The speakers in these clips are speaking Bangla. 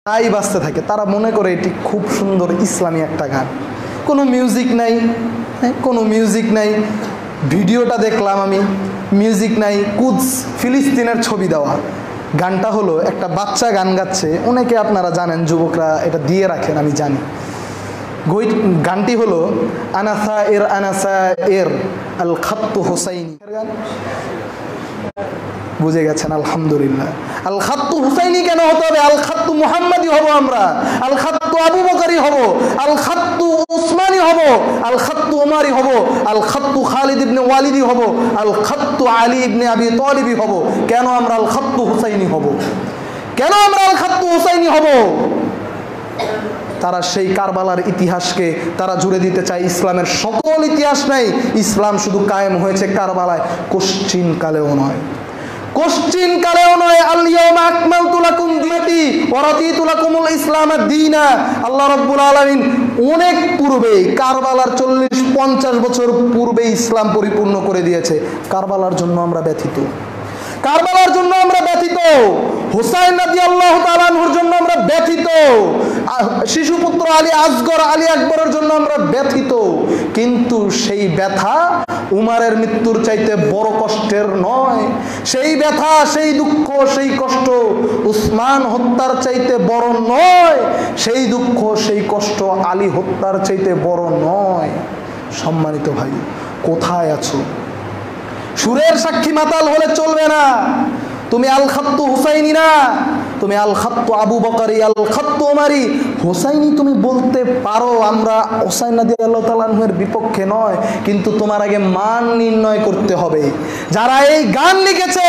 তাই বাজতে থাকে, তারা মনে করে এটি খুব সুন্দর ইসলামী একটা গান, কোনো মিউজিক নাই, কোনো মিউজিক নাই। ভিডিওটা দেখলাম আমি, মিউজিক নাই, কুদস ফিলিস্তিনের ছবি দেওয়া। গানটা হলো একটা বাচ্চা গান গাচ্ছে, অনেকে আপনারা জানেন, যুবকরা এটা দিয়ে রাখেন আমি জানি। গানটি হলো আনাসা এর আল খাত্তু হুসাইনি গান। বুঝে গেছেন? আলহামদুলিল্লাহ। আল খাত্তু হুসাইনি কেন হতে হবে? আল খাত্তু মুহাম্মাদি হব আমরা, আল খাত্তু আবু বকরি হব, আল খাত্তু উসমানি হব, আল খাত্তু উমারি হব, আল খাত্তু খালিদ ইবনে ওয়ালিদি হব, আল খাত্তু আলী ইবনে আবি তালিবি হব। কেন আমরা আল খাত্তু হুসাইনি হব? কেন আমরা আল খাত্তু হুসাইনি হব? তারা সেই কারবালার ইতিহাসকে তারা জুড়ে দিতে চায়। ইসলামের সকল ইতিহাস নাই, ইসলাম শুধু কায়েম হয়েছে কারবালায়, কোশ্চিন কালেও নয়, কোশ্চিন কালেও নয়। আল ইয়াউমা আকমালতু লাকুম দীনাতি ওয়া রাদিতু লাকুমুল ইসলাম দীনা। আল্লাহ রাব্বুল আলামিন অনেক পূর্বেই, কারবালার 40-50 বছর পূর্বে ইসলাম পরিপূর্ণ করে দিয়েছে। কারবালার জন্য আমরা ব্যথিত, কারবালার জন্য আমরা ব্যথিত, হুসাইন রাদিয়াল্লাহু তাআলা আনহুর জন্য আমরা ব্যথিত, শিশুপুত্র আলী আসগর আলী আকবরের জন্য আমরা ব্যথিত। কিন্তু সেই ব্যথা উমারের মৃত্যুর চাইতে বড় কষ্টের নয়, সেই ব্যথা, সেই দুঃখ, সেই কষ্ট উসমান হত্যার চাইতে বড় নয়, সেই দুঃখ, সেই কষ্ট আলী হত্যার চাইতে বড় নয়। সম্মানিত ভাই, কোথায় আছো? সুরের সাক্ষী মাতাল হলে চলবে না। তুমি আল খাত্তু হুসাইনি না, তুমি আল খাত্তু আবু বকরি, আল খাত্তু উমারি। হুসাইনি তুমি বলতে পারো, আমরা হুসাইন রাদিয়াল্লাহু তাআলা আনহুর বিপক্ষে নয়, কিন্তু তোমার আগে মান নির্ণয় করতে হবে। যারা এই গান লিখেছে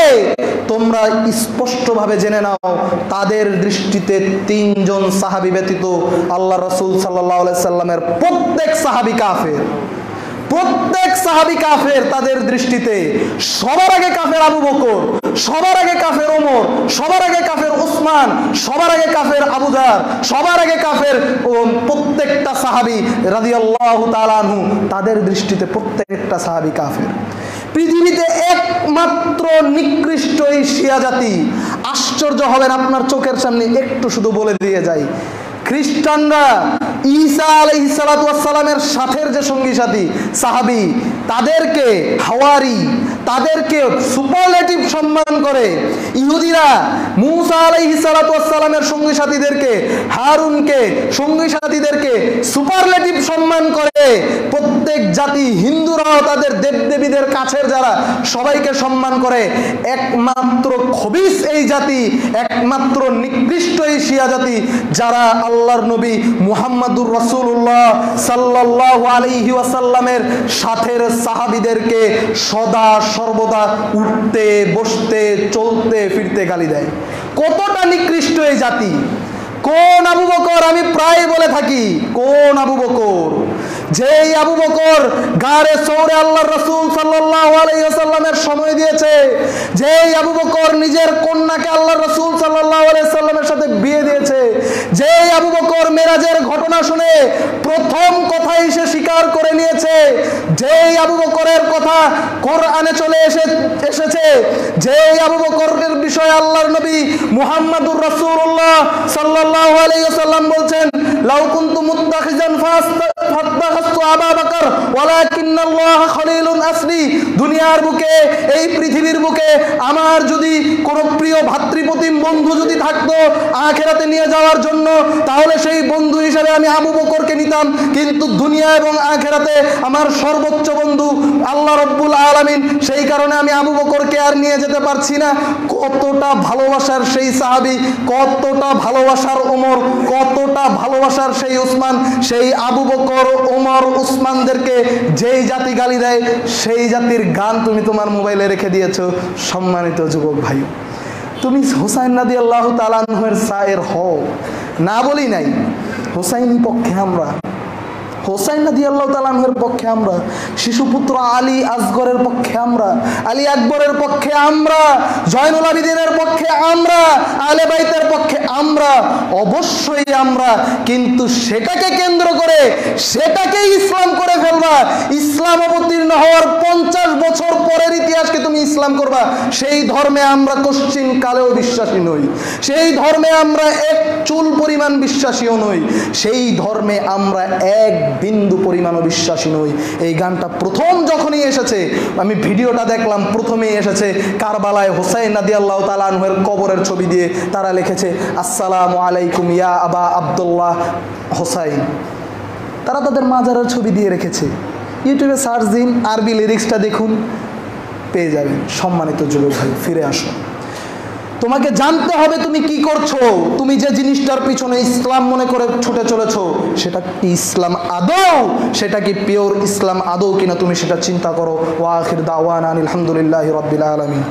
তোমরা স্পষ্টভাবে জেনে নাও, তাদের দৃষ্টিতে 3 জন সাহাবী ব্যতীত আল্লাহ রাসূল সাল্লাল্লাহু আলাইহি সাল্লামের প্রত্যেক সাহাবী কাফের, প্রত্যেক সাহাবী কাফের। তাদের দৃষ্টিতে সবার আগে কাফের আবু বকর, সবার আগে কাফের ওমর, সবার আগে কাফের উসমান, সবার আগে কাফের আবু যার, সবার আগে কাফের প্রত্যেকটা সাহাবী রাদিয়াল্লাহু তাআলা আনহু। তাদের দৃষ্টিতে প্রত্যেকটা সাহাবী কাফের। পৃথিবীতে একমাত্র নিকৃষ্ট এই শিয়া জাতি। আশ্চর্য হবেন, আপনার চোখের সামনে একটু শুধু বলে দিয়ে যাই, খ্রিস্টানরা ঈসা আলাইহিস সালাতু ওয়াস সালামের সাথের যে সঙ্গী সাথী সাহাবী, তাদেরকে হাওয়ারি, তাদেরকে সুপারলেটিভ সম্মান করে। ইহুদিরা মূসা আলাইহিস সালাতু ওয়াস সালামের সঙ্গী সাথীদেরকে, হারুনকে, সঙ্গী সাথীদেরকে সুপারলেটিভ সম্মান করে। প্রত্যেক জাতি, হিন্দুরাও তাদের দেবদেবীদের কাছের যারা, সবাইকে সম্মান করে। একমাত্র খবিস এই জাতি, একমাত্র নিকৃষ্ট এই শিয়া জাতি, যারা আল্লাহর নবী মুহাম্মাদুর রাসূলুল্লাহ সাল্লাল্লাহু আলাইহি ওয়াসাল্লামের সাথের সাহাবীদেরকে সদা সর্বদা উঠতে, বসতে, চলতে, ফিরতে গালি দেয়। কতটা নিকৃষ্ট এই জাতি! কোন আবু বকর? আমি প্রায় বলে থাকি, কোন আবু বকর? যেই আবু বকর গারে সৌরে আল্লাহর রাসূল সাল্লাল্লাহু আলাইহি ওয়াসাল্লামের সময় দিয়েছে, যেই আবু বকর নিজের কন্যাকে আল্লাহর রাসূল সাল্লাল্লাহু আলাইহি ওয়াসাল্লামের সাথে বিয়ে দিয়েছে, যেই আবু বকর মেরাজের ঘটনা শুনে প্রথম কথাই সে স্বীকার করে নিয়েছে, যেই আবু বকরের কথা কোরআনে চলে এসেছে, যেই আবু বকরের বিষয়ে আল্লাহর নবী মুহাম্মাদুর রাসূলুল্লাহ সাল্লাল্লাহু আলাইহি ওয়াসাল্লাম বলছেন, লাউ কুনতু মুত্তাখিজান ফাত্তাখাযতু আবু বকর ওয়ালাকিন্নাল্লাহ খলিলুন আসরি। দুনিয়ার বুকে, এই পৃথিবীর বুকে আমার যদি কোনো প্রিয় ভাতৃপ্রতিম বন্ধু যদি থাকতো আখিরাতে নিয়ে যাওয়ার জন্য, তাহলে সেই বন্ধু হিসেবে আমি আবু বকরকে নিতাম। কিন্তু দুনিয়া এবং আখিরাতে আমার সর্বোচ্চ বন্ধু আল্লাহ রাব্বুল আলামিন, সেই কারণে আমি আবু বকরকে আর নিয়ে যেতে পারছি না। কতটা ভালোবাসার সেই সাহাবী, কতটা ভালোবাসার ওমর, কতটা ভালোবাসার সেই উসমান। সেই আবু বকর, ওমর, উসমানদেরকে যেই জাতি গালি দেয়, সেই জাতির গান তুমি তোমার মোবাইলে রেখে দিয়েছো। সম্মানিত যুবক ভাই, তুমি হুসাইন রাদিয়াল্লাহু তাআলা আনহুর শায়ের হও, না বলি নাই। হুসাইনি পক্ষে আমরা, হুসাইন রাদিয়াল্লাহু তাআলা আনহুর পক্ষে আমরা, শিশুপুত্র আলী আসগরের পক্ষে আমরা, আলী আকবরের পক্ষে আমরা, জয়নুল আবিদিনের পক্ষে আমরা, আহলে বাইতের পক্ষে আমরা, অবশ্যই আমরা। কিন্তু সেটাকে কেন্দ্র করে, সেটাকে ইসলাম করে ফেলবা, ইসলাম অবতীর্ণ হওয়ার 50 বছর পরের ইতিহাসকে তুমি ইসলাম করবা, সেই ধর্মে আমরা কোশ্চিন কালেও বিশ্বাসী নই। সেই ধর্মে আমরা এক চুল পরিমাণ পরিমাণ বিশ্বাসীও নই, সেই ধর্মে আমরা এক বিন্দু পরিমাণও বিশ্বাসী নই। এই গানটা প্রথম যখনই এসেছে, আমি ভিডিওটা দেখলাম, প্রথমেই এসেছে কারবালায় হোসাইন রাদিয়াল্লাহু তাআলা আনহুর কবরের ছবি দিয়ে তারা লিখেছে আসসালামু আলাইকুম ইয়া আবা আব্দুল্লাহ হোসাইন। তারা তাদের মাজারের ছবি দিয়ে রেখেছে। ইউটিউবে সার্চ দিন, আরবি লিরিক্সটা দেখুন, পেয়ে যাবেন। সম্মানিত যুবক ভাই, ফিরে আসো। তোমাকে জানতে হবে তুমি কি করছো। তুমি যে জিনিসটার পিছনে ইসলাম মনে করে ছুটে চলেছো, সেটা কি ইসলাম আদৌ, সেটা কি পিওর ইসলাম আদৌ কিনা, তুমি সেটা চিন্তা করো। ওয়া আখির দাওয়ানা আলহামদুলিল্লাহি রাব্বিল আলামিন।